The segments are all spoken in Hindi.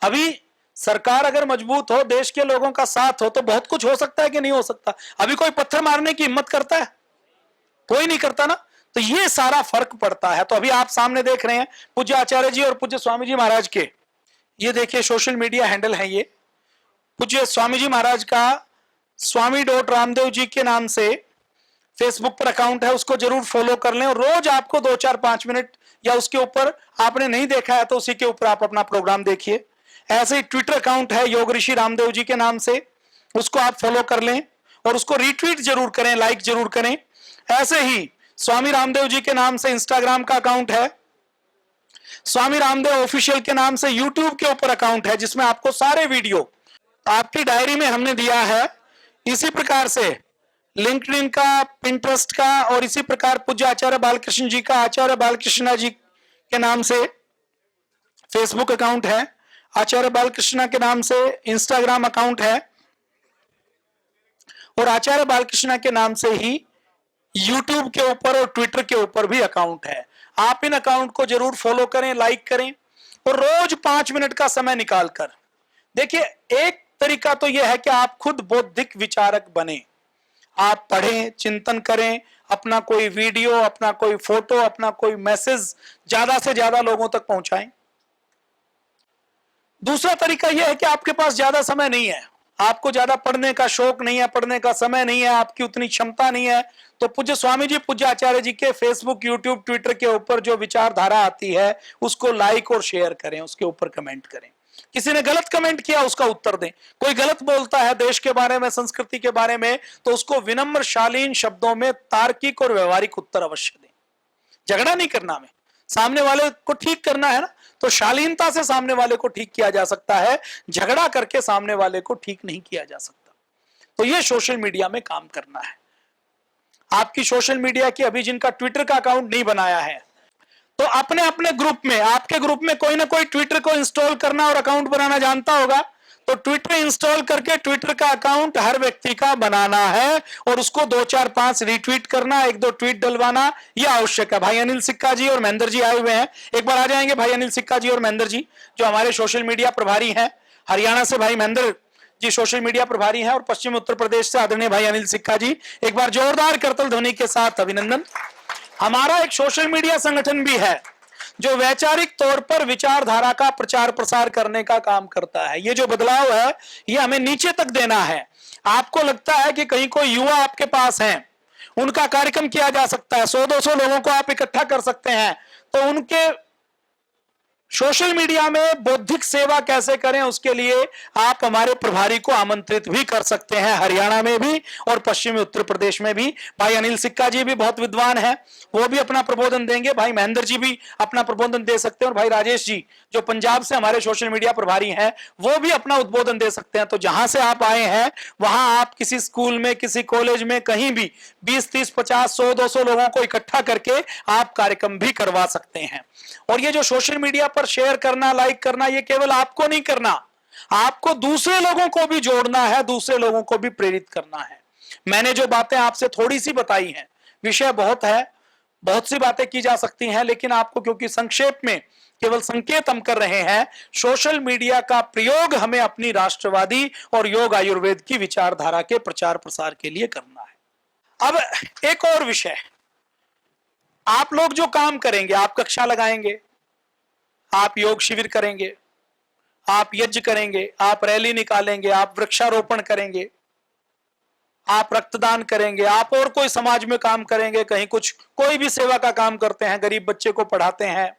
अभी सरकार अगर मजबूत हो, देश के लोगों का साथ हो, तो बहुत कुछ हो सकता है कि नहीं हो सकता। अभी कोई पत्थर मारने की हिम्मत करता है? कोई नहीं करता ना। तो ये सारा फर्क पड़ता है। तो अभी आप सामने देख रहे हैं पूज्य आचार्य जी और पूज्य स्वामी जी महाराज के, ये देखिए सोशल मीडिया हैंडल है। ये पूज्य स्वामी जी महाराज का स्वामी.रामदेव जी के नाम से फेसबुक पर अकाउंट है, उसको जरूर फॉलो कर लें। और रोज आपको 2-4-5 मिनट या उसके ऊपर आपने नहीं देखा है तो उसी के ऊपर आप अपना प्रोग्राम देखिए। ऐसे ही ट्विटर अकाउंट है योग ऋषि रामदेव जी के नाम से, उसको आप फॉलो कर लें और उसको रीट्वीट जरूर करें, लाइक जरूर करें। ऐसे ही स्वामी रामदेव जी के नाम से इंस्टाग्राम का अकाउंट है, स्वामी रामदेव ऑफिशियल के नाम से यूट्यूब के ऊपर अकाउंट है, जिसमें आपको सारे वीडियो आपकी डायरी में हमने दिया है। इसी प्रकार से लिंक्डइन का, पिंटरेस्ट का, और इसी प्रकार पूज्य आचार्य बालकृष्ण जी का आचार्य बालकृष्णा जी के नाम से फेसबुक अकाउंट है, आचार्य बालकृष्णा के नाम से इंस्टाग्राम अकाउंट है, और आचार्य बालकृष्णा के नाम से ही यूट्यूब के ऊपर और ट्विटर के ऊपर भी अकाउंट है। आप इन अकाउंट को जरूर फॉलो करें, लाइक करें और रोज 5 मिनट का समय निकालकर देखिए। एक तरीका तो यह है कि आप खुद बौद्धिक विचारक बने, आप पढ़ें, चिंतन करें, अपना कोई वीडियो, अपना कोई फोटो, अपना कोई मैसेज ज्यादा से ज्यादा लोगों तक पहुंचाएं। दूसरा तरीका यह है कि आपके पास ज्यादा समय नहीं है, आपको ज्यादा पढ़ने का शौक नहीं है, पढ़ने का समय नहीं है, आपकी उतनी क्षमता नहीं है, तो पूज्य स्वामी जी, पूज्य आचार्य जी के फेसबुक, यूट्यूब, ट्विटर के ऊपर जो विचारधारा आती है उसको लाइक और शेयर करें, उसके ऊपर कमेंट करें। किसी ने गलत कमेंट किया उसका उत्तर दें, कोई गलत बोलता है देश के बारे में, संस्कृति के बारे में, तो उसको विनम्र शालीन शब्दों में तार्किक और व्यवहारिक उत्तर अवश्य दें। झगड़ा नहीं करना, हमें सामने वाले को ठीक करना है ना, तो शालीनता से सामने वाले को ठीक किया जा सकता है, झगड़ा करके सामने वाले को ठीक नहीं किया जा सकता। तो ये सोशल मीडिया में काम करना है। आपकी सोशल मीडिया की, अभी जिनका ट्विटर का अकाउंट नहीं बनाया है, तो अपने अपने ग्रुप में, आपके ग्रुप में कोई ना कोई ट्विटर को इंस्टॉल करना और अकाउंट बनाना जानता होगा, तो ट्विटर इंस्टॉल करके ट्विटर का अकाउंट हर व्यक्ति का बनाना है और उसको 2-4-5 रीट्वीट करना, 1-2 ट्वीट डलवाना, यह आवश्यक है। भाई अनिल सिक्का जी और महेंद्र जी आए हुए हैं, एक बार आ जाएंगे भाई अनिल सिक्का जी और महेंद्र जी, जो हमारे सोशल मीडिया प्रभारी हैं। हरियाणा से भाई महेंद्र जी सोशल मीडिया प्रभारी हैं, और पश्चिम उत्तर प्रदेश से आदरणीय भाई अनिल सिक्का जी। एक बार जोरदार करतल ध्वनि के साथ अभिनंदन। हमारा एक सोशल मीडिया संगठन भी है जो वैचारिक तौर पर विचारधारा का प्रचार प्रसार करने का काम करता है। ये जो बदलाव है ये हमें नीचे तक देना है। आपको लगता है कि कहीं कोई युवा आपके पास हैं, उनका कार्यक्रम किया जा सकता है, 100-200 लोगों को आप इकट्ठा कर सकते हैं, तो उनके सोशल मीडिया में बौद्धिक सेवा कैसे करें उसके लिए आप हमारे प्रभारी को आमंत्रित भी कर सकते हैं, हरियाणा में भी और पश्चिमी उत्तर प्रदेश में भी। भाई अनिल सिक्का जी भी बहुत विद्वान हैं, वो भी अपना प्रबोधन देंगे, भाई महेंद्र जी भी अपना प्रबोधन दे सकते हैं, और भाई राजेश जी जो पंजाब से हमारे सोशल मीडिया प्रभारी हैं वो भी अपना उद्बोधन दे सकते हैं। तो जहां से आप आए हैं वहां आप किसी स्कूल में, किसी कॉलेज में, कहीं भी 20-30-50-100-200 लोगों को इकट्ठा करके आप कार्यक्रम भी करवा सकते हैं। और ये जो सोशल मीडिया पर शेयर करना, लाइक करना, ये केवल आपको नहीं करना, आपको दूसरे लोगों को भी जोड़ना है, दूसरे लोगों को भी प्रेरित करना है। मैंने जो बातें आपसे थोड़ी सी बताई हैं, विषय बहुत है, बहुत सी बातें की जा सकती हैं, लेकिन आपको क्योंकि संक्षेप में केवल संकेत हम कर रहे हैं, सोशल मीडिया का प्रयोग हमें अपनी राष्ट्रवादी और योग आयुर्वेद की विचारधारा के प्रचार प्रसार के लिए करना है। अब एक और विषय, आप लोग जो काम करेंगे, आप कक्षा लगाएंगे, आप योग शिविर करेंगे, आप यज्ञ करेंगे, आप रैली निकालेंगे, आप वृक्षारोपण करेंगे, आप रक्तदान करेंगे, आप और कोई समाज में काम करेंगे, कहीं कुछ कोई भी सेवा का काम करते हैं, गरीब बच्चे को पढ़ाते हैं,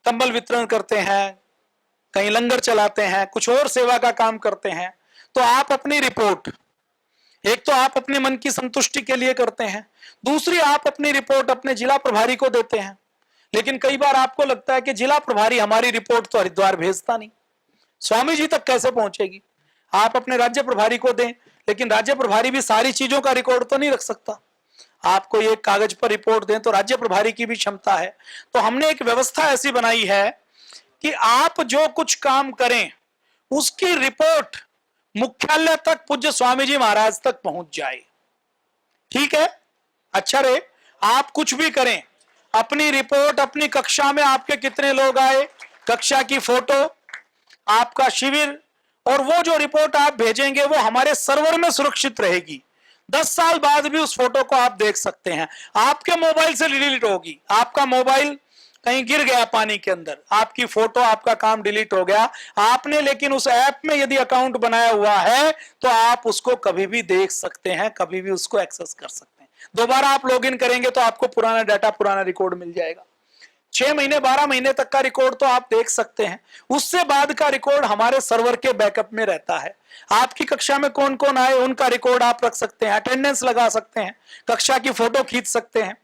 कंबल वितरण करते हैं, कहीं लंगर चलाते हैं, कुछ और सेवा का काम करते हैं, तो आप अपनी रिपोर्ट, एक तो आप अपने मन की संतुष्टि के लिए करते हैं, दूसरी आप अपनी रिपोर्ट अपने जिला प्रभारी को देते हैं। लेकिन कई बार आपको लगता है कि जिला प्रभारी हमारी रिपोर्ट तो हरिद्वार भेजता नहीं, स्वामी जी तक कैसे पहुंचेगी। आप अपने राज्य प्रभारी को दें, लेकिन राज्य प्रभारी भी सारी चीजों का रिकॉर्ड तो नहीं रख सकता। आपको ये कागज पर रिपोर्ट दें तो राज्य प्रभारी की भी क्षमता है। तो हमने एक व्यवस्था ऐसी बनाई है कि आप जो कुछ काम करें उसकी रिपोर्ट मुख्यालय तक पूज्य स्वामी जी महाराज तक पहुंच जाए। ठीक है, अच्छा रे, आप कुछ भी करें, अपनी रिपोर्ट, अपनी कक्षा में आपके कितने लोग आए, कक्षा की फोटो, आपका शिविर, और वो जो रिपोर्ट आप भेजेंगे वो हमारे सर्वर में सुरक्षित रहेगी। 10 साल बाद भी उस फोटो को आप देख सकते हैं। आपके मोबाइल से डिलीट होगी। आपका मोबाइल कहीं गिर गया पानी के अंदर, आपकी फोटो, आपका काम डिलीट हो गया, आपने लेकिन उस ऐप में यदि अकाउंट बनाया हुआ है तो आप उसको कभी भी देख सकते हैं, कभी भी उसको एक्सेस कर सकते हैं। दोबारा आप लॉगिन करेंगे तो आपको पुराना डाटा, पुराना रिकॉर्ड मिल जाएगा। 6 महीने 12 महीने तक का रिकॉर्ड तो आप देख सकते हैं। उससे बाद का रिकॉर्ड हमारे सर्वर के बैकअप में रहता है। आपकी कक्षा में कौन कौन आए उनका रिकॉर्ड आप रख सकते हैं, अटेंडेंस लगा सकते हैं, कक्षा की फोटो खींच सकते हैं,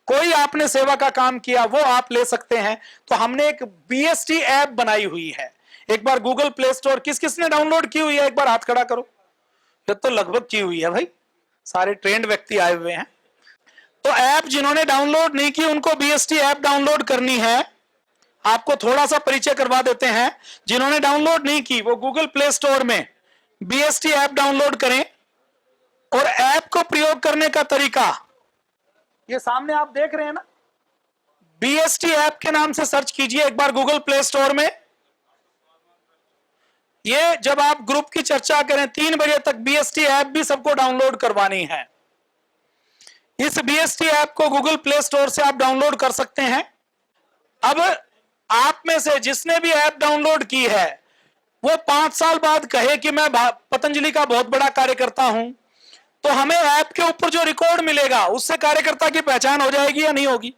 कोई आपने सेवा का काम किया वो आप ले सकते हैं। तो हमने एक बीएसटी ऐप बनाई हुई है। एक बार गूगल प्ले स्टोर, किस किसने डाउनलोड की हुई है, एक बार हाथ खड़ा करो। ये तो लगभग की हुई है भाई, सारे ट्रेंड व्यक्ति आए हुए हैं। तो ऐप जिन्होंने डाउनलोड नहीं की उनको बीएसटी ऐप डाउनलोड करनी है। आपको थोड़ा सा परिचय करवा देते हैं। जिन्होंने डाउनलोड नहीं की वो गूगल प्ले स्टोर में बीएसटी ऐप डाउनलोड करें, और ऐप को प्रयोग करने का तरीका ये सामने आप देख रहे हैं ना, बीएसटी ऐप के नाम से सर्च कीजिए एक बार गूगल प्ले स्टोर में। ये जब आप ग्रुप की चर्चा करें 3 बजे तक, बीएसटी ऐप भी सबको डाउनलोड करवानी है। इस बीएसटी ऐप को गूगल प्ले स्टोर से आप डाउनलोड कर सकते हैं। अब आप में से जिसने भी ऐप डाउनलोड की है वो 5 साल बाद कहे कि मैं पतंजलि का बहुत बड़ा कार्यकर्ता हूं, तो हमें ऐप के ऊपर जो रिकॉर्ड मिलेगा उससे कार्यकर्ता की पहचान हो जाएगी या नहीं होगी?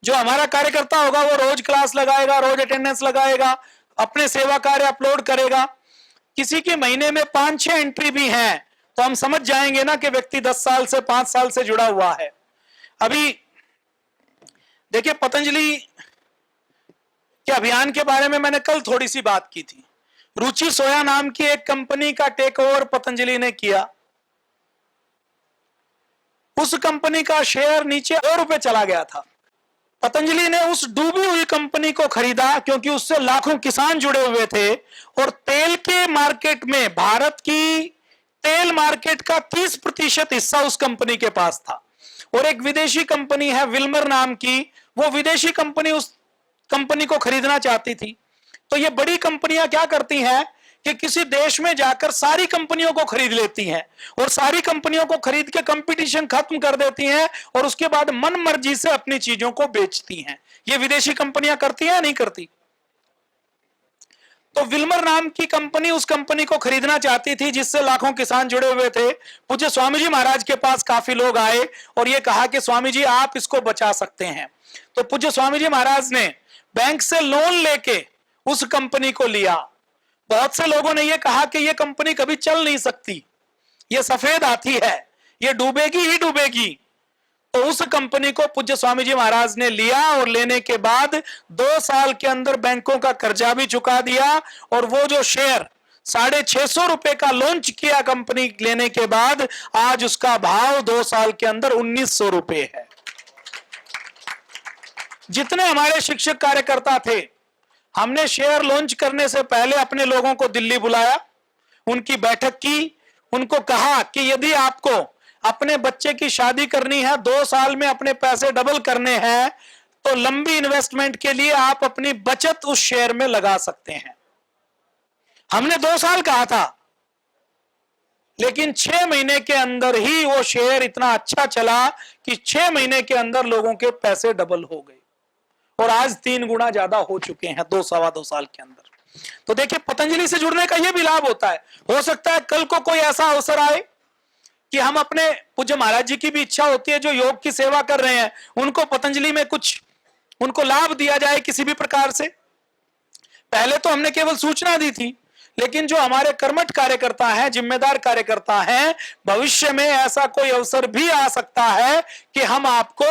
जो हमारा कार्यकर्ता होगा वो रोज क्लास लगाएगा, रोज अटेंडेंस लगाएगा, अपने सेवा कार्य अपलोड करेगा। किसी के महीने में 5-6 एंट्री भी हैं तो हम समझ जाएंगे ना कि व्यक्ति 10 साल से 5 साल से जुड़ा हुआ है। अभी देखिए, पतंजलि के अभियान के बारे में मैंने कल थोड़ी सी बात की थी। रुचि सोया नाम की एक कंपनी का टेक ओवर पतंजलि ने किया। उस कंपनी का शेयर नीचे ₹2 चला गया था। पतंजलि ने उस डूबी हुई कंपनी को खरीदा क्योंकि उससे लाखों किसान जुड़े हुए थे, और तेल के मार्केट में, भारत की तेल मार्केट का 30% हिस्सा उस कंपनी के पास था। और एक विदेशी कंपनी है विल्मर नाम की, वो विदेशी कंपनी उस कंपनी को खरीदना चाहती थी। तो ये बड़ी कंपनियां क्या करती हैं कि किसी देश में जाकर सारी कंपनियों को खरीद लेती हैं, और सारी कंपनियों को खरीद के कंपटीशन खत्म कर देती हैं, और उसके बाद मन मर्जी से अपनी चीजों को बेचती हैं। ये विदेशी कंपनियां करती हैं या नहीं करती? तो विल्मर नाम की कंपनी उस कंपनी को खरीदना चाहती थी जिससे लाखों किसान जुड़े हुए थे। पूज्य स्वामी जी महाराज के पास काफी लोग आए और ये कहा कि स्वामी जी आप इसको बचा सकते हैं। तो पूज्य स्वामी जी महाराज ने बैंक से लोन लेके उस कंपनी को लिया। बहुत से लोगों ने यह कहा कि यह कंपनी कभी चल नहीं सकती, यह सफेद हाथी है, यह डूबेगी ही डूबेगी। तो उस कंपनी को पूज्य स्वामी जी महाराज ने लिया, और लेने के बाद 2 साल के अंदर बैंकों का कर्जा भी चुका दिया, और वो जो शेयर ₹650 का लॉन्च किया कंपनी लेने के बाद, आज उसका भाव 2 साल के अंदर ₹1900 है। जितने हमारे शिक्षक कार्यकर्ता थे, हमने शेयर लॉन्च करने से पहले अपने लोगों को दिल्ली बुलाया, उनकी बैठक की, उनको कहा कि यदि आपको अपने बच्चे की शादी करनी है, 2 साल में अपने पैसे डबल करने हैं, तो लंबी इन्वेस्टमेंट के लिए आप अपनी बचत उस शेयर में लगा सकते हैं। हमने 2 साल कहा था, लेकिन 6 महीने के अंदर ही वो शेयर इतना अच्छा चला कि 6 महीने के अंदर लोगों के पैसे डबल हो गए, और आज 3 गुना ज्यादा हो चुके हैं 2-2.25 साल के अंदर। तो देखिए, पतंजलि से जुड़ने का यह भी लाभ होता है। हो सकता है कल को कोई ऐसा अवसर आए कि हम अपने, पूज्य महाराज जी की भी इच्छा होती है जो योग की सेवा कर रहे हैं, उनको पतंजलि में कुछ उनको लाभ दिया जाए किसी भी प्रकार से। पहले तो हमने केवल सूचना दी थी, लेकिन जो हमारे कर्मठ कार्यकर्ता हैं, जिम्मेदार कार्यकर्ता हैं, भविष्य में ऐसा कोई अवसर भी आ सकता है कि हम आपको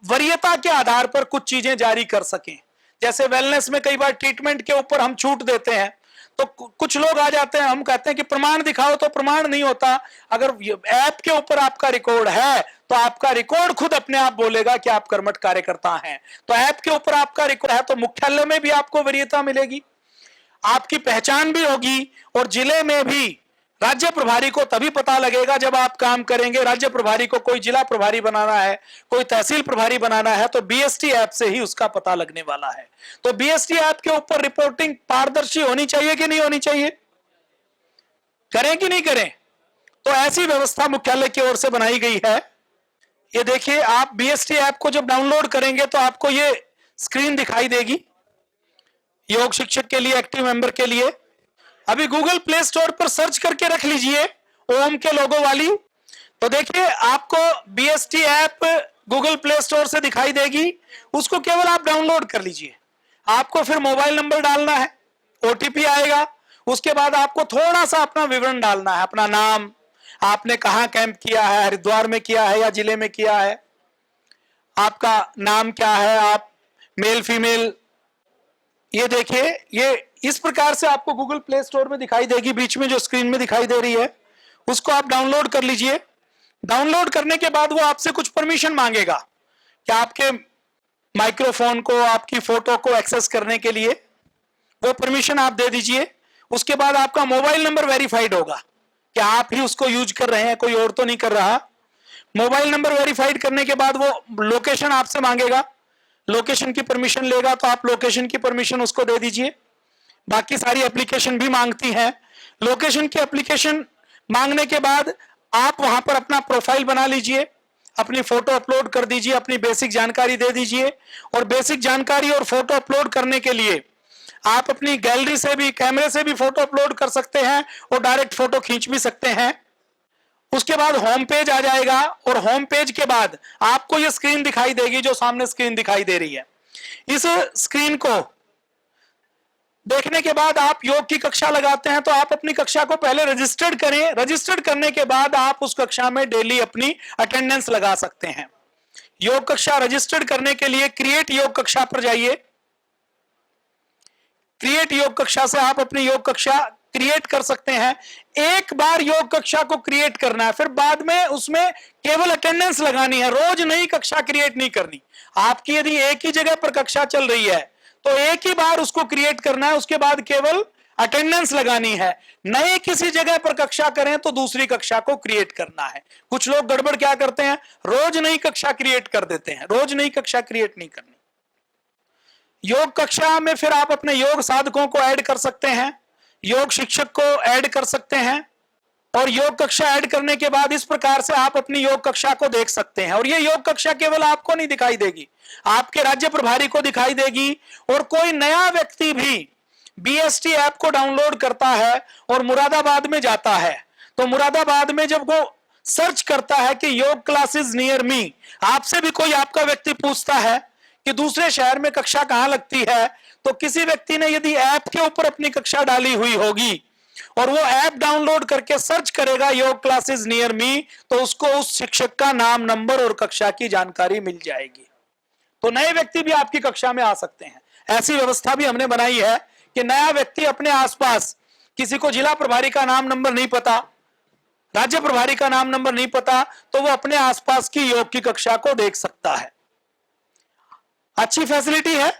वरीयता के आधार पर कुछ चीजें जारी कर सकें। जैसे वेलनेस में कई बार ट्रीटमेंट के ऊपर हम छूट देते हैं, तो कुछ लोग आ जाते हैं, हम कहते हैं कि प्रमाण दिखाओ, तो प्रमाण नहीं होता। अगर ऐप के ऊपर आपका रिकॉर्ड है तो आपका रिकॉर्ड खुद अपने आप बोलेगा कि आप कर्मठ कार्यकर्ता हैं। तो ऐप के ऊपर आपका रिकॉर्ड है तो मुख्यालय में भी आपको वरीयता मिलेगी, आपकी पहचान भी होगी, और जिले में भी, राज्य प्रभारी को तभी पता लगेगा जब आप काम करेंगे। राज्य प्रभारी को कोई जिला प्रभारी बनाना है, कोई तहसील प्रभारी बनाना है, तो बीएसटी ऐप से ही उसका पता लगने वाला है। तो बीएसटी ऐप के ऊपर रिपोर्टिंग पारदर्शी होनी चाहिए कि नहीं होनी चाहिए? करें कि नहीं करें? तो ऐसी व्यवस्था मुख्यालय की ओर से बनाई गई है। ये देखिए, आप बीएसटी ऐप को जब डाउनलोड करेंगे तो आपको ये स्क्रीन दिखाई देगी योग शिक्षक के लिए, एक्टिव मेंबर के लिए। अभी गूगल प्ले स्टोर पर सर्च करके रख लीजिए ओम के लोगो वाली, तो देखिए आपको BST app Google play store से दिखाई देगी। उसको केवल आप डाउनलोड कर लीजिए। आपको फिर मोबाइल नंबर डालना है, ओटीपी आएगा, उसके बाद आपको थोड़ा सा अपना विवरण डालना है, अपना नाम, आपने कहां कैंप किया है, हरिद्वार में किया है या जिले में किया है, आपका नाम क्या है, आप मेल फीमेल। ये देखिए, ये इस प्रकार से आपको गूगल प्ले स्टोर में दिखाई देगी। बीच में जो स्क्रीन में दिखाई दे रही है उसको आप डाउनलोड कर लीजिए। डाउनलोड करने के बाद वो आपसे कुछ परमिशन मांगेगा कि आपके माइक्रोफोन को, आपकी फोटो को एक्सेस करने के लिए वो परमिशन आप दे दीजिए। उसके बाद आपका मोबाइल नंबर वेरीफाइड होगा कि आप ही उसको यूज कर रहे हैं, कोई और तो नहीं कर रहा। मोबाइल नंबर वेरीफाइड करने के बाद वो लोकेशन आपसे मांगेगा, लोकेशन की परमिशन लेगा तो आप लोकेशन की परमिशन उसको दे दीजिए। बाकी सारी एप्लीकेशन भी मांगती हैं। लोकेशन की एप्लीकेशन मांगने के बाद आप वहां पर अपना प्रोफाइल बना लीजिए, अपनी फोटो अपलोड कर दीजिए, अपनी बेसिक जानकारी दे दीजिए। और बेसिक जानकारी और फोटो अपलोड करने के लिए आप अपनी गैलरी से भी, कैमरे से भी फोटो अपलोड कर सकते हैं और डायरेक्ट फोटो खींच भी सकते हैं। उसके बाद होम पेज आ जाएगा और होम पेज के बाद आपको ये स्क्रीन दिखाई देगी जो सामने स्क्रीन दिखाई दे रही है। इस स्क्रीन को देखने के बाद आप योग की कक्षा लगाते हैं तो आप अपनी कक्षा को पहले रजिस्टर्ड करें। रजिस्टर्ड करने के बाद आप उस कक्षा में डेली अपनी अटेंडेंस लगा सकते हैं। योग कक्षा रजिस्टर्ड करने के लिए क्रिएट योग कक्षा पर जाइए। क्रिएट योग कक्षा से आप अपनी योग कक्षा क्रिएट कर सकते हैं। एक बार योग कक्षा को क्रिएट करना है, फिर बाद में उसमें केवल अटेंडेंस लगानी है, रोज नई कक्षा क्रिएट नहीं करनी। आपकी यदि एक ही जगह पर कक्षा चल रही है तो एक ही बार उसको क्रिएट करना है, उसके बाद केवल अटेंडेंस लगानी है। नए किसी जगह पर कक्षा करें तो दूसरी कक्षा को क्रिएट करना है। कुछ लोग गड़बड़ क्या करते हैं, रोज नई कक्षा क्रिएट कर देते हैं। रोज नई कक्षा क्रिएट नहीं करनी। योग कक्षा में फिर आप अपने योग साधकों को ऐड कर सकते हैं, योग शिक्षक को ऐड कर सकते हैं। और योग कक्षा ऐड करने के बाद इस प्रकार से आप अपनी योग कक्षा को देख सकते हैं। और ये योग कक्षा केवल आपको नहीं दिखाई देगी, आपके राज्य प्रभारी को दिखाई देगी। और कोई नया व्यक्ति भी बीएसटी ऐप को डाउनलोड करता है और मुरादाबाद में जाता है तो मुरादाबाद में जब वो सर्च करता है कि योग क्लासेस नियर मी, आपसे भी कोई आपका व्यक्ति पूछता है कि दूसरे शहर में कक्षा कहां लगती है, तो किसी व्यक्ति ने यदि ऐप के ऊपर अपनी कक्षा डाली हुई होगी और वो ऐप डाउनलोड करके सर्च करेगा योग क्लासेस नियर मी, तो उसको उस शिक्षक का नाम, नंबर और कक्षा की जानकारी मिल जाएगी। तो नए व्यक्ति भी आपकी कक्षा में आ सकते हैं। ऐसी व्यवस्था भी हमने बनाई है कि नया व्यक्ति अपने आसपास, किसी को जिला प्रभारी का नाम नंबर नहीं पता, राज्य प्रभारी का नाम नंबर नहीं पता, तो वो अपने आसपास की योग की कक्षा को देख सकता है। अच्छी फैसिलिटी है।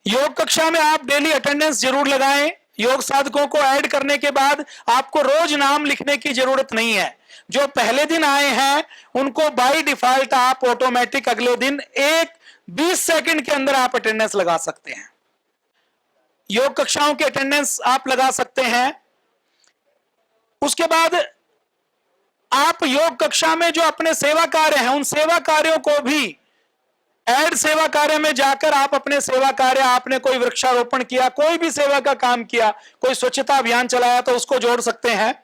योग कक्षा में आप डेली अटेंडेंस जरूर लगाएं। योग साधकों को ऐड करने के बाद आपको रोज नाम लिखने की जरूरत नहीं है। जो पहले दिन आए हैं उनको बाय डिफॉल्ट आप ऑटोमेटिक अगले दिन 20 सेकंड के अंदर आप अटेंडेंस लगा सकते हैं। योग कक्षाओं की अटेंडेंस आप लगा सकते हैं। उसके बाद आप योग कक्षा में जो अपने सेवा कार्य हैं, उन सेवा कार्यों को भी ऐड सेवा कार्य में जाकर आप अपने सेवा कार्य, आपने कोई वृक्षारोपण किया, कोई भी सेवा का काम किया, कोई स्वच्छता अभियान चलाया, तो उसको जोड़ सकते हैं।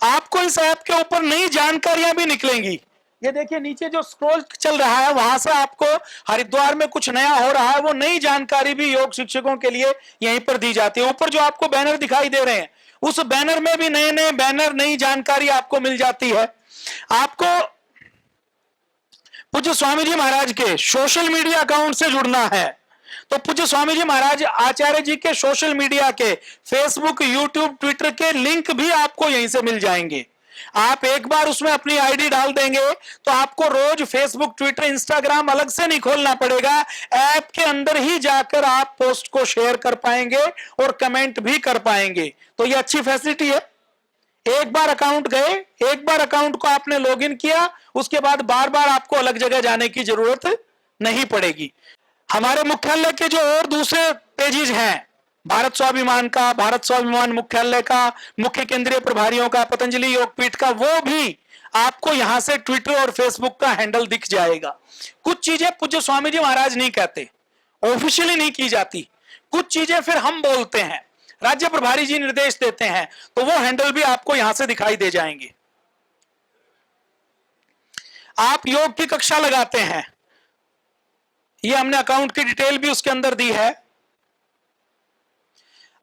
आपको इस ऐप के ऊपर नई जानकारियां भी निकलेंगी। ये देखिए नीचे जो स्क्रॉल चल रहा है वहां से आपको हरिद्वार में कुछ नया हो रहा है, वो नई जानकारी भी योग शिक्षकों के लिए यहीं पर दी जाती है। ऊपर जो आपको बैनर दिखाई दे रहे हैं उस बैनर में भी नए नए बैनर, नई जानकारी आपको मिल जाती है। आपको पूज्य स्वामी जी महाराज के सोशल मीडिया अकाउंट से जुड़ना है तो पूज्य स्वामी जी महाराज आचार्य जी के सोशल मीडिया के फेसबुक, यूट्यूब, ट्विटर के लिंक भी आपको यहीं से मिल जाएंगे। आप एक बार उसमें अपनी आईडी डाल देंगे तो आपको रोज फेसबुक, ट्विटर, इंस्टाग्राम अलग से नहीं खोलना पड़ेगा। ऐप के अंदर ही जाकर आप पोस्ट को शेयर कर पाएंगे और कमेंट भी कर पाएंगे। तो ये अच्छी फैसिलिटी है। एक बार अकाउंट गए, एक बार अकाउंट को आपने लॉगिन किया, उसके बाद बार बार आपको अलग जगह जाने की जरूरत नहीं पड़ेगी। हमारे मुख्यालय के जो और दूसरे पेजेस हैं, भारत स्वाभिमान का, भारत स्वाभिमान मुख्यालय का, मुख्य केंद्रीय प्रभारियों का, पतंजलि योगपीठ का, वो भी आपको यहां से ट्विटर और फेसबुक का हैंडल दिख जाएगा। कुछ चीजें पूज्य स्वामी जी महाराज नहीं कहते, ऑफिशियली नहीं की जाती, कुछ चीजें फिर हम बोलते हैं, राज्य प्रभारी जी निर्देश देते हैं, तो वो हैंडल भी आपको यहां से दिखाई दे जाएंगे। आप योग की कक्षा लगाते हैं, ये हमने अकाउंट की डिटेल भी उसके अंदर दी है।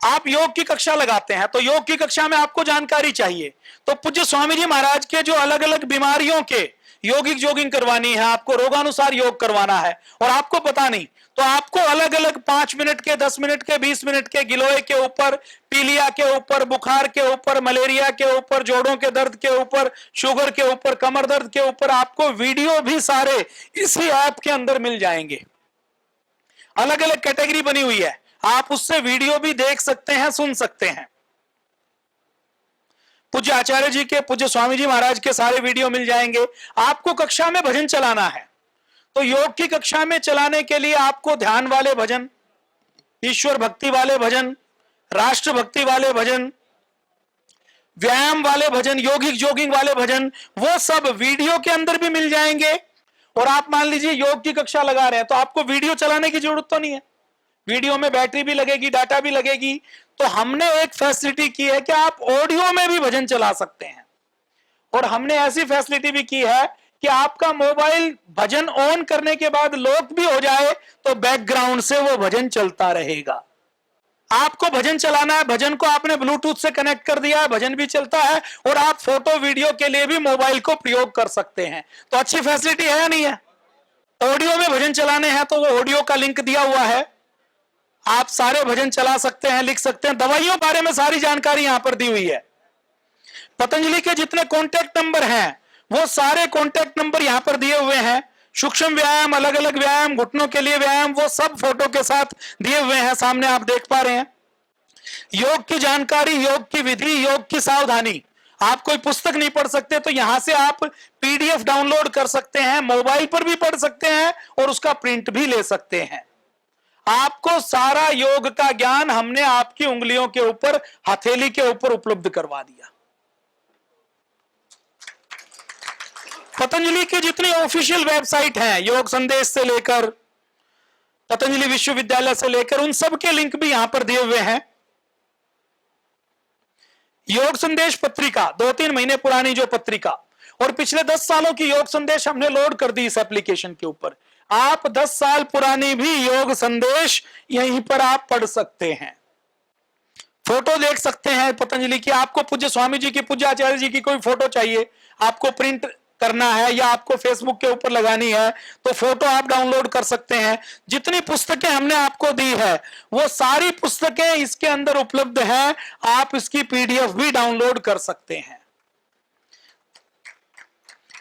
आप योग की कक्षा लगाते हैं तो योग की कक्षा में आपको जानकारी चाहिए, तो पूज्य स्वामी जी महाराज के जो अलग अलग बीमारियों के यौगिक जोगिंग करवानी है, आपको रोगानुसार योग करवाना है और आपको पता नहीं, तो आपको अलग अलग 5 मिनट के, 10 मिनट के, 20 मिनट के गिलोय के ऊपर, पीलिया के ऊपर, बुखार के ऊपर, मलेरिया के ऊपर, जोड़ों के दर्द के ऊपर, शुगर के ऊपर, कमर दर्द के ऊपर आपको वीडियो भी सारे इसी ऐप के अंदर मिल जाएंगे। अलग अलग कैटेगरी बनी हुई है, आप उससे वीडियो भी देख सकते हैं, सुन सकते हैं। पूज्य आचार्य जी के, पूज्य स्वामी जी महाराज के सारे वीडियो मिल जाएंगे। आपको कक्षा में भजन चलाना है तो योग की कक्षा में चलाने के लिए आपको ध्यान वाले भजन, ईश्वर भक्ति वाले भजन, राष्ट्र भक्ति वाले भजन, व्यायाम वाले भजन, यौगिक जोगिंग वाले भजन, वो सब वीडियो के अंदर भी मिल जाएंगे। और आप मान लीजिए योग की कक्षा लगा रहे हैं तो आपको वीडियो चलाने की जरूरत तो नहीं है, वीडियो में बैटरी भी लगेगी, डाटा भी लगेगी, तो हमने एक फैसिलिटी की है कि आप ऑडियो में भी भजन चला सकते हैं। और हमने ऐसी फैसिलिटी भी की है कि आपका मोबाइल भजन ऑन करने के बाद लॉक भी हो जाए तो बैकग्राउंड से वो भजन चलता रहेगा। आपको भजन चलाना है, भजन को आपने ब्लूटूथ से कनेक्ट कर दिया है, भजन भी चलता है और आप फोटो वीडियो के लिए भी मोबाइल को प्रयोग कर सकते हैं। तो अच्छी फैसिलिटी है या नहीं है? ऑडियो में भजन चलाने हैं तो वो ऑडियो का लिंक दिया हुआ है, आप सारे भजन चला सकते हैं, लिख सकते हैं। दवाइयों के बारे में सारी जानकारी यहां पर दी हुई है। पतंजलि के जितने कॉन्टैक्ट नंबर हैं वो सारे कॉन्टैक्ट नंबर यहां पर दिए हुए हैं। सूक्ष्म व्यायाम, अलग अलग व्यायाम, घुटनों के लिए व्यायाम, वो सब फोटो के साथ दिए हुए हैं, सामने आप देख पा रहे हैं। योग की जानकारी, योग की विधि, योग की सावधानी, आप कोई पुस्तक नहीं पढ़ सकते तो यहां से आप पीडीएफ डाउनलोड कर सकते हैं, मोबाइल पर भी पढ़ सकते हैं और उसका प्रिंट भी ले सकते हैं। आपको सारा योग का ज्ञान हमने आपकी उंगलियों के ऊपर, हथेली के ऊपर उपलब्ध करवा दिया। पतंजलि की जितनी ऑफिशियल वेबसाइट हैं, योग संदेश से लेकर पतंजलि विश्वविद्यालय से लेकर, उन सब के लिंक भी यहां पर दिए हुए हैं। योग संदेश पत्रिका 2-3 महीने पुरानी जो पत्रिका, और पिछले 10 सालों की योग संदेश हमने लोड कर दी इस एप्लीकेशन के ऊपर। आप 10 साल पुरानी भी योग संदेश यहीं पर आप पढ़ सकते हैं, फोटो देख सकते हैं पतंजलि की। आपको पूज्य स्वामी जी की, पूज्य आचार्य जी की कोई फोटो चाहिए, आपको प्रिंट करना है या आपको फेसबुक के ऊपर लगानी है तो फोटो आप डाउनलोड कर सकते हैं। जितनी पुस्तकें हमने आपको दी है वो सारी पुस्तकें इसके अंदर उपलब्ध हैं, आप इसकी पीडीएफ भी डाउनलोड कर सकते हैं।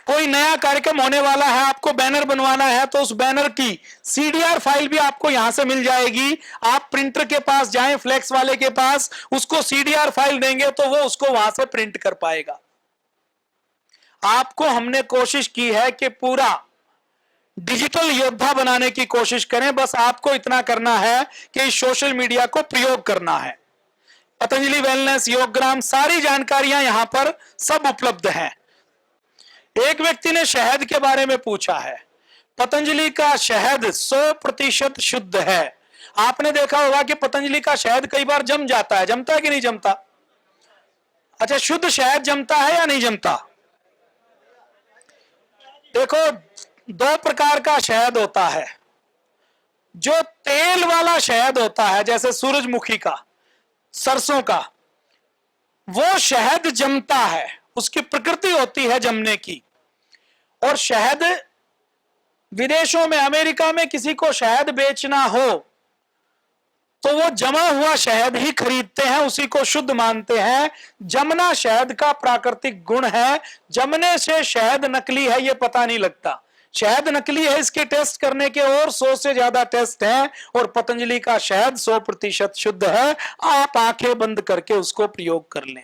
कोई नया कार्यक्रम होने वाला है, आपको बैनर बनवाना है तो उस बैनर की सीडीआर फाइल भी आपको यहां से मिल जाएगी। आप प्रिंटर के पास जाएं, फ्लेक्स वाले के पास, उसको सीडीआर फाइल देंगे तो वो उसको वहां से प्रिंट कर पाएगा। आपको हमने कोशिश की है कि पूरा डिजिटल योद्धा बनाने की कोशिश करें, बस आपको इतना करना है कि इस सोशल मीडिया को प्रयोग करना है। पतंजलि वेलनेस, योगग्राम, सारी जानकारियां यहां पर सब उपलब्ध हैं। एक व्यक्ति ने शहद के बारे में पूछा है। पतंजलि का शहद 100% शुद्ध है। आपने देखा होगा कि पतंजलि का शहद कई बार जम जाता है, जमता है कि नहीं जमता? अच्छा, शुद्ध शहद जमता है या नहीं जमता? देखो, 2 प्रकार का शहद होता है। जो तेल वाला शहद होता है, जैसे सूरजमुखी का, सरसों का, वो शहद जमता है, उसकी प्रकृति होती है जमने की। और शहद, विदेशों में, अमेरिका में किसी को शहद बेचना हो तो वो जमा हुआ शहद ही खरीदते हैं, उसी को शुद्ध मानते हैं। जमना शहद का प्राकृतिक गुण है, जमने से शहद नकली है ये पता नहीं लगता। शहद नकली है इसके टेस्ट करने के और 100 से ज्यादा टेस्ट हैं, और पतंजलि का शहद 100% शुद्ध है। आप आंखें बंद करके उसको प्रयोग कर लें।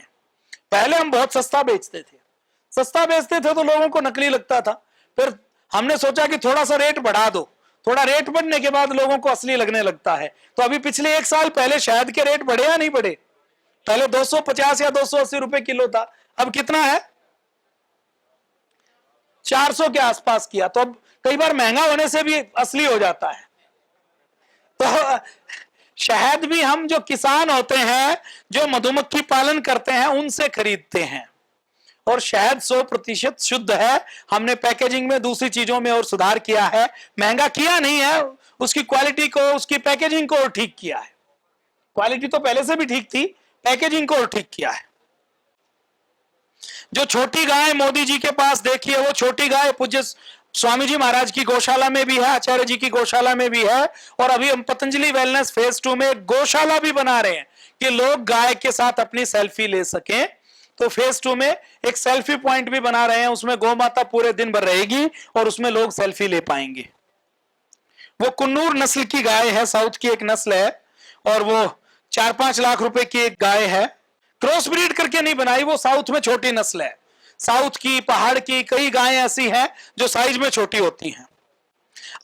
पहले हम बहुत सस्ता बेचते थे, सस्ता बेचते थे तो लोगों को नकली लगता था। फिर हमने सोचा कि थोड़ा सा रेट बढ़ा दो, थोड़ा रेट बढ़ने के बाद लोगों को असली लगने लगता है। तो अभी पिछले 1 साल पहले शहद के रेट बढ़े या नहीं बढ़े? पहले 250 या 280 रुपए किलो था, अब कितना है? 400 के आसपास किया। तो अब कई बार महंगा होने से भी असली हो जाता है। तो शहद भी हम जो किसान होते हैं, जो मधुमक्खी पालन करते हैं, उनसे खरीदते हैं। और शहद 100% शुद्ध है। हमने पैकेजिंग में दूसरी चीजों में और सुधार किया है, महंगा किया नहीं है, उसकी क्वालिटी को, उसकी पैकेजिंग को और ठीक किया है। क्वालिटी तो पहले से भी ठीक थी, पैकेजिंग को और ठीक किया है। जो छोटी गाय मोदी जी के पास देखिए, वो छोटी गाय पूज्य स्वामी जी महाराज की गौशाला में भी है, आचार्य जी की गौशाला में भी है। और अभी हम पतंजलि वेलनेस फेज 2 में गौशाला भी बना रहे हैं कि लोग गाय के साथ अपनी सेल्फी ले सकें। तो फेज 2 में एक सेल्फी पॉइंट भी बना रहे हैं, उसमें गौ माता पूरे दिन भर रहेगी और उसमें लोग सेल्फी ले पाएंगे। वो कुन्नूर नस्ल की गाय है, साउथ की एक नस्ल है, और वो 4-5 लाख रुपए की एक गाय है। क्रॉस ब्रीड करके नहीं बनाई, वो साउथ में छोटी नस्ल है। साउथ की, पहाड़ की कई गायें ऐसी हैं जो साइज में छोटी होती हैं।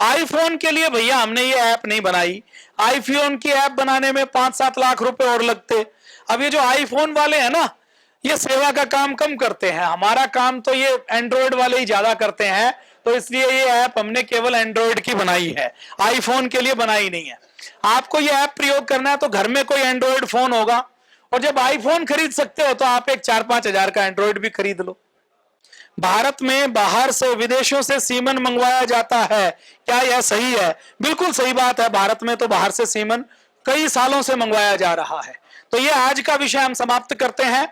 आईफोन के लिए भैया हमने ये ऐप नहीं बनाई। आईफोन की ऐप बनाने में 5-7 लाख रुपए और लगते। अब ये जो आईफोन वाले हैं ना, ये सेवा का काम कम करते हैं, हमारा काम तो ये एंड्रॉयड वाले ही ज्यादा करते हैं। तो इसलिए ये ऐप हमने केवल एंड्रॉयड की बनाई है, आईफोन के लिए बनाई नहीं है। आपको ये ऐप प्रयोग करना है तो घर में कोई एंड्रॉयड फोन होगा, और जब आईफोन खरीद सकते हो तो आप एक 4-5 हजार का एंड्रॉयड भी खरीद लो। भारत में बाहर से, विदेशों से सीमन मंगवाया जाता है, क्या यह सही है? बिल्कुल सही बात है। भारत में तो बाहर से सीमन कई सालों से मंगवाया जा रहा है। तो ये आज का विषय हम समाप्त करते हैं।